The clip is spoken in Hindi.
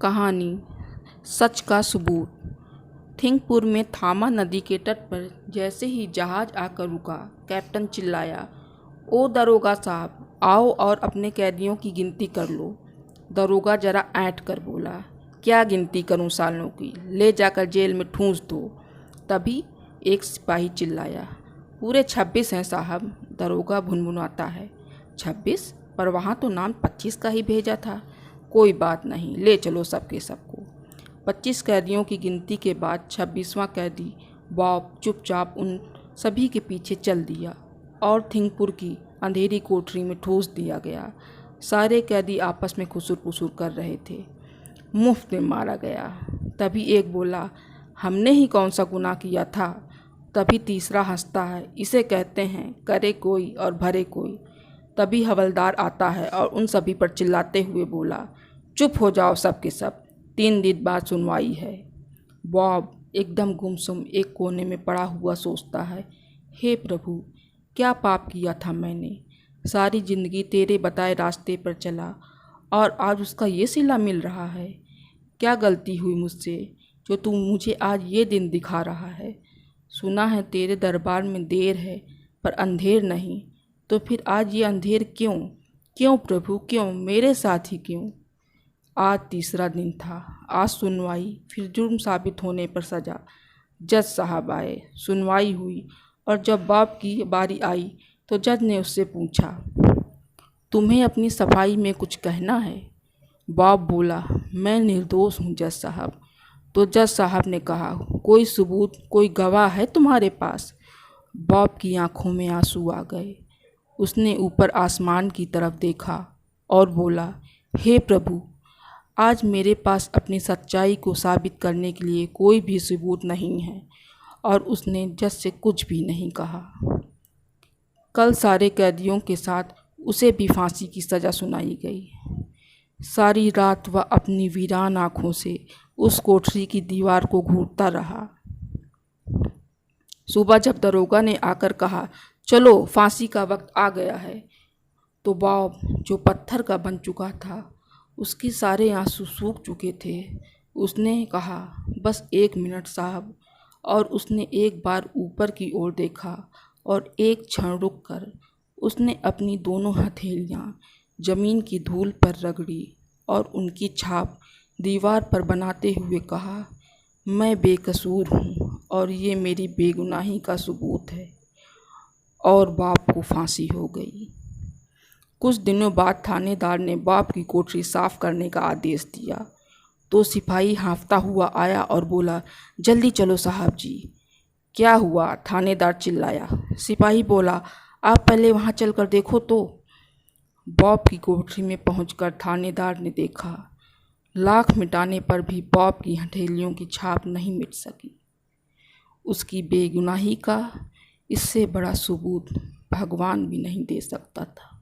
कहानी सच का सबूत। थिंकपुर में थामा नदी के तट पर जैसे ही जहाज आकर रुका, कैप्टन चिल्लाया, ओ दरोगा साहब, आओ और अपने कैदियों की गिनती कर लो। दरोगा जरा ऐंठ कर बोला, क्या गिनती करूं सालों की, ले जाकर जेल में ठूंस दो। तभी एक सिपाही चिल्लाया, पूरे 26 हैं साहब। दरोगा भुनभुनाता है, 26? पर वहाँ तो नाम 25 का ही भेजा था। कोई बात नहीं, ले चलो सबके सबको। 25 कैदियों की गिनती के बाद 26वां कैदी बॉब चुपचाप उन सभी के पीछे चल दिया और थिंकपुर की अंधेरी कोठरी में ठूस दिया गया। सारे कैदी आपस में खुसुर पुसुर कर रहे थे। मुफ्त में मारा गया। तभी एक बोला, हमने ही कौन सा गुनाह किया था। तभी तीसरा हंसता है, इसे कहते हैं करे कोई और भरे कोई। तभी हवलदार आता है और उन सभी पर चिल्लाते हुए बोला, चुप हो जाओ सब के सब, 3 दिन बाद सुनवाई है। बॉब एकदम गुमसुम एक कोने में पड़ा हुआ सोचता है, हे प्रभु, क्या पाप किया था मैंने। सारी जिंदगी तेरे बताए रास्ते पर चला और आज उसका ये सिला मिल रहा है। क्या गलती हुई मुझसे जो तू मुझे आज ये दिन दिखा रहा है। सुना है तेरे दरबार में देर है पर अंधेर नहीं, तो फिर आज ये अंधेर क्यों? क्यों प्रभु, क्यों मेरे साथ ही क्यों? आज तीसरा दिन था। आज सुनवाई, फिर जुर्म साबित होने पर सज़ा। जज साहब आए, सुनवाई हुई और जब बॉब की बारी आई तो जज ने उससे पूछा, तुम्हें अपनी सफाई में कुछ कहना है? बॉब बोला, मैं निर्दोष हूँ जज साहब। तो जज साहब ने कहा, कोई सबूत, कोई गवाह है तुम्हारे पास? बॉब की आंखों में आंसू आ गए। उसने ऊपर आसमान की तरफ देखा और बोला, हे प्रभु, आज मेरे पास अपनी सच्चाई को साबित करने के लिए कोई भी सबूत नहीं है। और उसने जज से कुछ भी नहीं कहा। कल सारे कैदियों के साथ उसे भी फांसी की सज़ा सुनाई गई। सारी रात वह अपनी वीरान आँखों से उस कोठरी की दीवार को घूरता रहा। सुबह जब दरोगा ने आकर कहा, चलो फांसी का वक्त आ गया है, तो बॉब जो पत्थर का बन चुका था, उसके सारे आंसू सूख चुके थे। उसने कहा, बस 1 मिनट साहब। और उसने एक बार ऊपर की ओर देखा और एक क्षण रुककर उसने अपनी दोनों हथेलियां जमीन की धूल पर रगड़ी और उनकी छाप दीवार पर बनाते हुए कहा, मैं बेकसूर हूँ और ये मेरी बेगुनाही का सबूत है। और बॉब को फांसी हो गई। कुछ दिनों बाद थानेदार ने बॉब की कोठरी साफ करने का आदेश दिया तो सिपाही हाँफता हुआ आया और बोला, जल्दी चलो साहब जी। क्या हुआ? थानेदार चिल्लाया। सिपाही बोला, आप पहले वहाँ चलकर देखो तो। बॉब की कोठरी में पहुंचकर थानेदार ने देखा। लाख मिटाने पर भी बॉब की हथेलियों की छाप नहीं मिट सकी। उसकी बेगुनाही का इससे बड़ा सबूत भगवान भी नहीं दे सकता था।